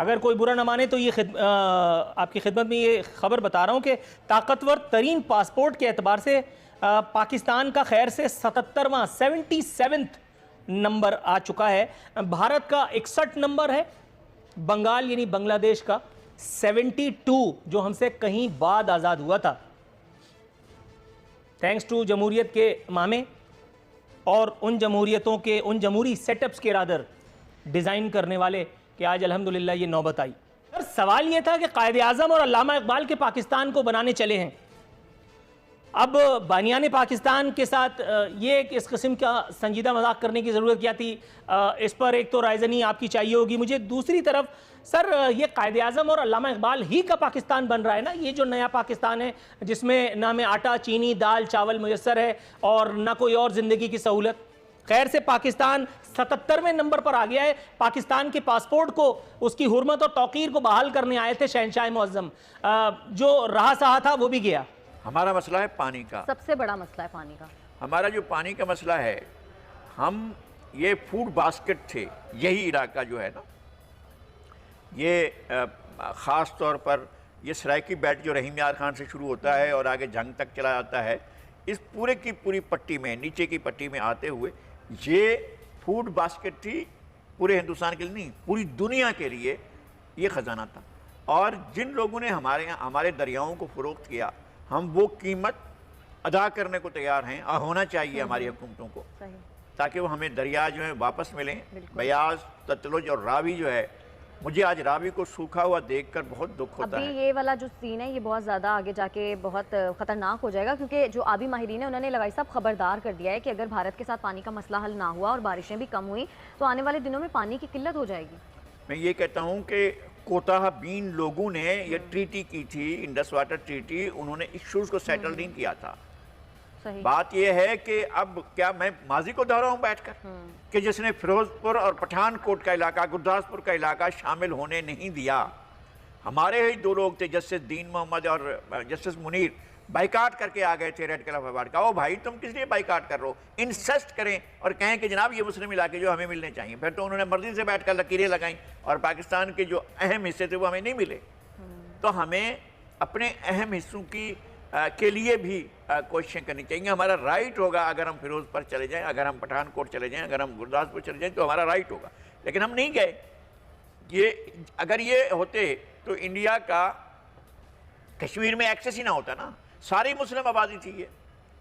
अगर कोई बुरा न माने तो ये आपकी खिदमत में ये खबर बता रहा हूँ कि ताकतवर तरीन पासपोर्ट के एतबार से पाकिस्तान का खैर से 77वां 77th नंबर आ चुका है। भारत का 61 नंबर है, बंगाल यानी बांग्लादेश का 72 जो हमसे कहीं बाद आज़ाद हुआ था। थैंक्स टू जमहूरियत के मामे और उन जमहूरियतों के, उन जमहूरी सेटअप्स के रादर डिज़ाइन करने वाले कि आज अल्हम्दुलिल्लाह ये नौबत आई। सर सवाल ये था कि कायद-ए-आज़म और अल्लामा इकबाल के पाकिस्तान को बनाने चले हैं। अब बानियान पाकिस्तान के साथ ये इस किस्म का संजीदा मजाक करने की ज़रूरत क्या थी? इस पर एक तो रायज़नी आपकी चाहिए होगी मुझे, दूसरी तरफ सर ये कायद-ए-आज़म और अल्लामा इकबाल ही का पाकिस्तान बन रहा है ना, ये जो नया पाकिस्तान है जिसमें ना में आटा चीनी दाल चावल मुयस्सर है और ना कोई और ज़िंदगी की सहूलत। खैर से पाकिस्तान 77वें नंबर पर आ गया है। पाकिस्तान के पासपोर्ट को, उसकी हुर्मत और तौकीर को बहाल करने आए थे शहंशाह मुअज़्ज़म, जो रहा सहा था वो भी गया। हमारा मसला है पानी का, सबसे बड़ा मसला है पानी का। हमारा जो पानी का मसला है, हम ये फूड बास्केट थे, यही इलाका जो है ना, ये ख़ास तौर पर ये सराइकी बेल्ट जो रहीम यार खान से शुरू होता है और आगे जंग तक चला जाता है, इस पूरे की पूरी पट्टी में, नीचे की पट्टी में आते हुए ये फूड बास्केट थी, पूरे हिंदुस्तान के लिए नहीं, पूरी दुनिया के लिए ये ख़जाना था। और जिन लोगों ने हमारे दरियाओं को फ़रोख्त किया, हम वो कीमत अदा करने को तैयार हैं और होना चाहिए हमारी हुकूमतों को, ताकि वो हमें दरिया जो है वापस मिलें। बयाज, सतलुज और रावी जो है, मुझे आज रावी को सूखा हुआ देखकर बहुत दुख होता है। ये वाला जो सीन है ये बहुत ज़्यादा आगे जाके बहुत ख़तरनाक हो जाएगा, क्योंकि जो आबी माहिरीन है उन्होंने लगाई साहब खबरदार कर दिया है कि अगर भारत के साथ पानी का मसला हल ना हुआ और बारिशें भी कम हुई तो आने वाले दिनों में पानी की किल्लत हो जाएगी। मैं ये कहता हूँ कि कोताह बीन लोगों ने ये ट्रीटी की थी, इंडस वाटर ट्रीटी, उन्होंने इश्यूज़ को सेटल नहीं किया था। बात यह है कि अब क्या मैं माजी को दोहराऊं बैठकर कि जिसने फिरोजपुर और पठानकोट का इलाका, गुरदासपुर का इलाका शामिल होने नहीं दिया। हमारे ही दो लोग थे, जस्टिस दीन मोहम्मद और जस्टिस मुनीर, बाइकाट करके आ गए थे रेड क्लिफ अवार्ड का। ओ भाई तुम किस लिए बाइकाट कर रहे हो? इंसिस्ट करें और कहें कि जनाब ये मुस्लिम इलाके जो हमें मिलने चाहिए। फिर तो उन्होंने मर्जी से बैठकर लकीरें लगाई और पाकिस्तान के जो अहम हिस्से थे वो हमें नहीं मिले। तो हमें अपने अहम हिस्सों की के लिए भी कोशिशें करनी चाहिए। हमारा राइट होगा अगर हम फिरोजपुर चले जाएं, अगर हम पठानकोट चले जाएं, अगर हम गुरदासपुर चले जाएं, तो हमारा राइट होगा। लेकिन हम नहीं गए। ये अगर ये होते तो इंडिया का कश्मीर में एक्सेस ही ना होता ना। सारी मुस्लिम आबादी थी, ये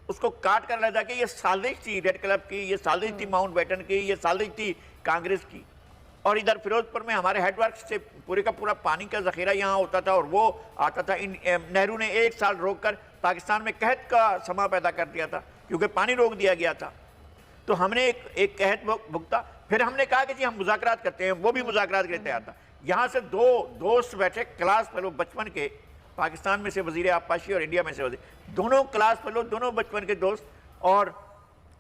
उसको काट कर लेता कि ये साजिश थी रेड क्लब की, ये साजिश थी माउंट बैटन की, ये साजिश थी कांग्रेस की। और इधर फिरोजपुर में हमारे हेडवर्क से पूरे का पूरा पानी का ज़ख़ीरा यहाँ होता था और वो आता था। नेहरू ने 1 साल रोककर पाकिस्तान में कहत का समा पैदा कर दिया था, क्योंकि पानी रोक दिया गया था। तो हमने एक कहत भुगता। फिर हमने कहा कि जी हम मुज़ाकरात करते हैं, वो भी मुज़ाकरात के लिए तैयार था। यहाँ से 2 दोस्त बैठे, क्लास फेलो बचपन के, पाकिस्तान में से वज़ीर आबपाशी और इंडिया में से वज़ीर, दोनों क्लास फेलो, दोनों बचपन के दोस्त। और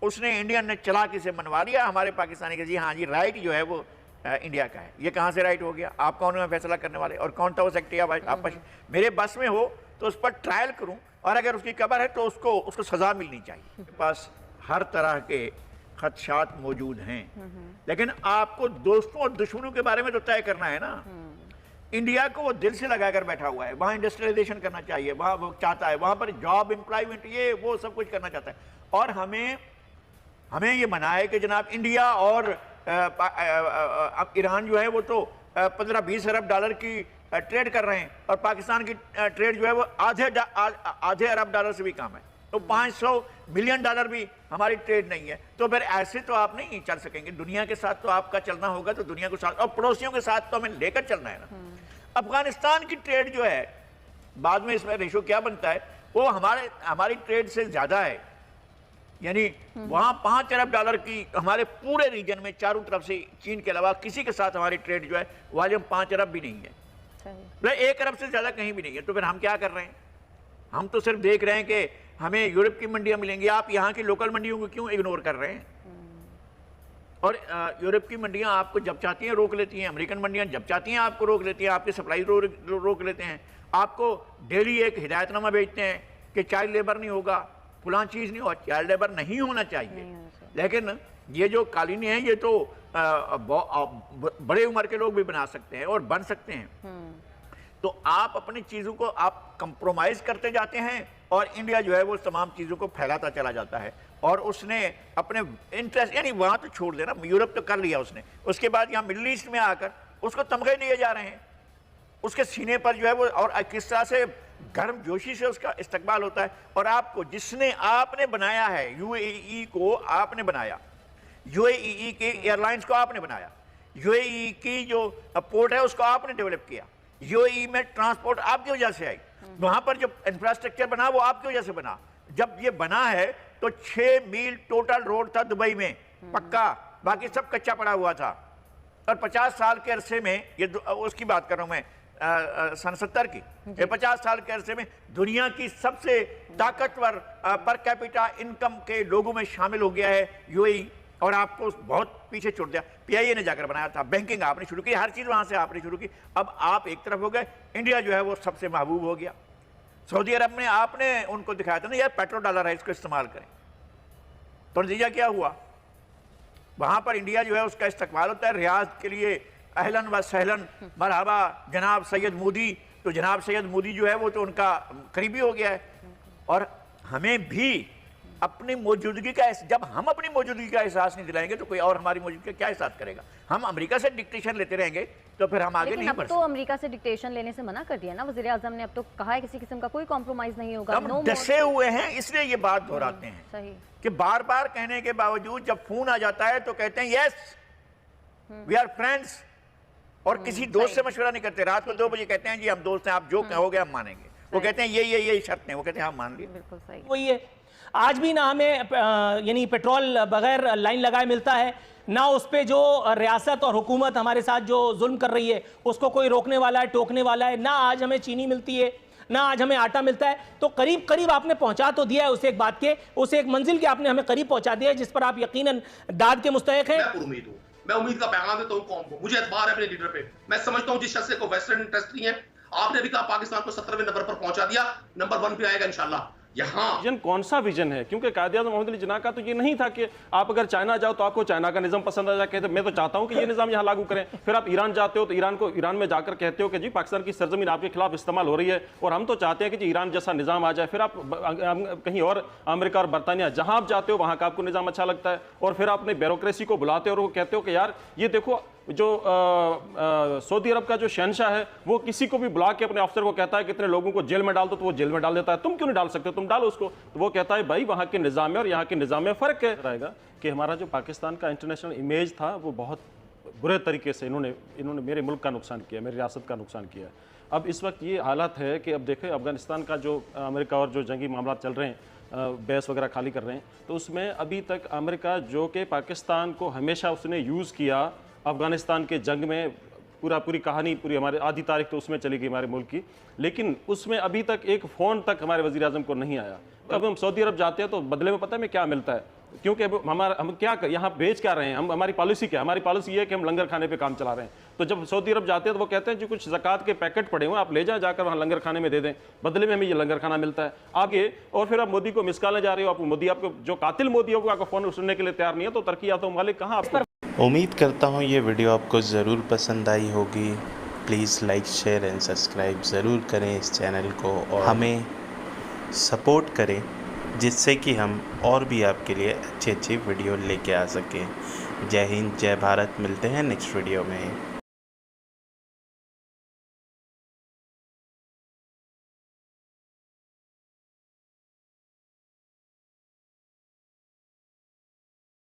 उसने इंडियन ने चालाकी से मनवा लिया हमारे पाकिस्तानी के, जी हाँ जी राइट जो है वो इंडिया का है। ये कहाँ से राइट हो गया? आप कौन है फैसला करने वाले? और कौन था वो सेक्रेटरी आबपाशी? मेरे बस में हो तो उस पर ट्रायल करूं, और अगर उसकी कबर है तो उसको सज़ा मिलनी चाहिए। मेरे पास हर तरह के खदशात मौजूद हैं, लेकिन आपको दोस्तों और दुश्मनों के बारे में तो तय करना है ना। इंडिया को वो दिल से लगाकर बैठा हुआ है, वहाँ इंडस्ट्रियलाइजेशन करना चाहिए, वहाँ वो चाहता है, वहाँ पर जॉब एम्प्लॉयमेंट ये वो सब कुछ करना चाहता है। और हमें ये मना है कि जनाब इंडिया और ईरान जो है वो तो 15-20 अरब डॉलर की ट्रेड कर रहे हैं, और पाकिस्तान की ट्रेड जो है वो आधे अरब डॉलर से भी कम है। तो 500 मिलियन डॉलर भी हमारी ट्रेड नहीं है। तो फिर ऐसे तो आप नहीं चल सकेंगे। दुनिया के साथ तो आपका चलना होगा, तो दुनिया के साथ और पड़ोसियों के साथ तो हमें लेकर चलना है ना। अफगानिस्तान की ट्रेड जो है, बाद में इसमें रेशो क्या बनता है, वो हमारी ट्रेड से ज़्यादा है। यानी वहाँ 5 अरब डॉलर की हमारे पूरे रीजन में चारों तरफ से, चीन के अलावा किसी के साथ हमारी ट्रेड जो है वॉल्यूम 5 अरब भी नहीं है, 1 अरब से ज़्यादा कहीं भी नहीं है। तो फिर हम क्या कर रहे हैं? हम तो सिर्फ देख रहे हैं कि हमें यूरोप की मंडियाँ मिलेंगी, आप यहाँ की लोकल मंडियों को क्यों इग्नोर कर रहे हैं? और यूरोप की मंडियाँ आपको जब चाहती हैं रोक लेती हैं, अमेरिकन मंडियाँ जब चाहती हैं आपको रोक लेती हैं, आपकी सप्लाई रोक लेते हैं। आपको डेली एक हिदायतनामा भेजते हैं कि चाइल्ड लेबर नहीं होगा, फलां चीज़ नहीं हो, चाइल्ड लेबर नहीं होना चाहिए। लेकिन ये जो कालीनी है ये तो बड़े उम्र के लोग भी बना सकते हैं और बन सकते हैं। तो आप अपनी चीज़ों को आप कंप्रोमाइज़ करते जाते हैं और इंडिया जो है वो तमाम चीज़ों को फैलाता चला जाता है। और उसने अपने इंटरेस्ट, यानी वहाँ तो छोड़ देना, यूरोप तो कर लिया उसने, उसके बाद यहाँ मिडिल ईस्ट में आकर उसको तमगे दिए जा रहे हैं, उसके सीने पर जो है वो, और किस तरह से गर्म जोशी से उसका इस्तकबाल होता है। और आपको जिसने आपने बनाया है, यूएई को आपने बनाया, यूएई के एयरलाइंस को आपने बनाया, यूएई की जो पोर्ट है उसको आपने डेवलप किया, यूएई में ट्रांसपोर्ट आपकी वजह से आई, वहां पर जो इंफ्रास्ट्रक्चर बना वो आपकी वजह से बना। जब ये बना है तो 6 मील टोटल रोड था दुबई में पक्का, बाकी सब कच्चा पड़ा हुआ था। और 50 साल के अरसे में, ये उसकी बात कर रहा हूं मैं, सन 70 की, ये 50 साल के अरसे में दुनिया की सबसे ताकतवर पर कैपिटा इनकम के लोगों में शामिल हो गया है यूएई। और आपको बहुत पीछे छोड़ दिया, पीआईए ने जाकर बनाया था, बैंकिंग आपने शुरू की, हर चीज़ वहाँ से आपने शुरू की। अब आप एक तरफ हो गए, इंडिया जो है वो सबसे महबूब हो गया। सऊदी अरब में आपने उनको दिखाया था ना, यार पेट्रोल डॉलर है, इसको इस्तेमाल करें, तो नतीजा क्या हुआ? वहाँ पर इंडिया जो है उसका इस्तकबाल होता है रियाज के लिए, अहलन व सहलन मरहबा जनाब सैयद मोदी। तो जनाब सैयद मोदी जो है वो तो उनका करीबी हो गया है। और हमें भी अपनी मौजूदगी का, जब हम अपनी मौजूदगी का एहसास नहीं दिलाएंगे तो कोई और हमारी मौजूदगी का क्या एहसास करेगा? हम अमेरिका से डिक्टेशन लेते रहेंगे तो फिर हम आगे नहीं बढ़ सकते। तो अमेरिका से डिक्टेशन लेने से मना कर दिया ना वज़ीर आज़म ने, अब तो कहा है किसी किस्म का कोई कॉम्प्रोमाइज नहीं होगा। हम डसे हुए हैं, इसलिए ये बात दोहराते हैं। सही कि बार बार कहने के बावजूद जब फोन आ जाता है तो कहते हैं यस वी आर फ्रेंड्स, और किसी दोस्त से मशवरा नहीं करते। रात को 2 बजे कहते हैं जी हम दोस्त हैं, आप जो कहोगे हम मानेंगे। वो कहते हैं ये शर्त है, वो कहते हैं हम मान लिए। बिल्कुल सही। वही है, आज भी ना हमें यानी पेट्रोल बगैर लाइन लगाए मिलता है, ना उस पे जो रियासत और हुकूमत हमारे साथ जो जुल्म कर रही है उसको कोई रोकने वाला है, टोकने वाला है। ना आज हमें चीनी मिलती है, ना आज हमें आटा मिलता है। तो करीब करीब आपने पहुंचा तो दिया है उस एक बात के, उस एक मंजिल के आपने हमें करीब पहुंचा दिया है जिस पर आप यकीनन दाद के मुस्तहिक हैं। मैं उम्मीद का पैगाम देता हूं कौम को, मुझे एतबार है अपने लीडर पे। मैं समझता हूं जिस शख्स को वेस्टर्न इंटरेस्ट नहीं है, आपने भी कहा पाकिस्तान को 17वें नंबर पर पहुंचा दिया, नंबर 1 पे आएगा इंशाल्लाह। यहाँ विजन कौन सा विजन है? क्योंकि कायद-ए-आज़म मोहम्मद अली जिन्ना का तो ये नहीं था कि आप अगर चाइना जाओ तो आपको चाइना का निज़ाम पसंद आ जाए, कहते मैं तो चाहता हूं कि ये निज़ाम यहाँ लागू करें। फिर आप ईरान जाते हो तो ईरान में जाकर कहते हो कि जी पाकिस्तान की सरजमीन आपके खिलाफ इस्तेमाल हो रही है और हम तो चाहते हैं कि जी ईरान जैसा निज़ाम आ जाए। फिर आप कहीं और अमेरिका और बरतानिया जहाँ आप जाते हो वहाँ का आपको निज़ाम अच्छा लगता है, और फिर आप अपनी ब्यूरोक्रेसी को बुलाते हो और वो कहते हो कि यार ये देखो जो सऊदी अरब का जो शहनशाह है वो किसी को भी बुला के अपने अफसर को कहता है कितने लोगों को जेल में डाल दो, तो वो जेल में डाल देता है। तुम क्यों नहीं डाल सकते? तुम डालो उसको। तो वो कहता है भाई वहाँ के निज़ाम में और यहाँ के निज़ाम में फ़र्क है। रहेगा कि हमारा जो पाकिस्तान का इंटरनेशनल इमेज था वो बहुत बुरे तरीके से इन्होंने मेरे मुल्क का नुकसान किया, मेरी रियासत का नुकसान किया। अब इस वक्त ये हालत है कि अब देखें अफगानिस्तान का जो अमेरिका और जो जंगी मामला चल रहे हैं, बेस वगैरह खाली कर रहे हैं, तो उसमें अभी तक अमेरिका जो कि पाकिस्तान को हमेशा उसने यूज़ किया अफ़गानिस्तान के जंग में, पूरी कहानी पूरी हमारे आधी तारीख तो उसमें चली गई हमारे मुल्क की, लेकिन उसमें अभी तक एक फ़ोन तक हमारे वज़ीर आज़म को नहीं आया। अब हम सऊदी अरब जाते हैं तो बदले में पता है हमें क्या मिलता है, क्योंकि अब हम क्या यहाँ बेच क्या रहे हैं, हमारी पॉलिसी क्या है? हमारी पॉलिसी ये है कि हम लंगर खाने पे काम चला रहे हैं। तो जब सऊदी अरब जाते हैं तो वो कहते हैं जो कुछ ज़कात के पैकेट पड़े हुए आप ले जाएं, जाकर वहाँ लंगर खाने में दे दें, बदले में हमें ये लंगर खाना मिलता है आगे। और फिर आप मोदी को मिसकालने जा रहे हो, आप मोदी आपको जो कातिल मोदी हो वो आपको फ़ोन सुनने के लिए तैयार नहीं है, तो तरक्की याफ्ता ममालिक कहाँ आपको। उम्मीद करता हूँ ये वीडियो आपको ज़रूर पसंद आई होगी। Please like share and subscribe ज़रूर करें इस चैनल को और हमें सपोर्ट करें, जिससे कि हम और भी आपके लिए अच्छी वीडियो लेके आ सकें। जय हिंद, जय भारत। मिलते हैं नेक्स्ट वीडियो में।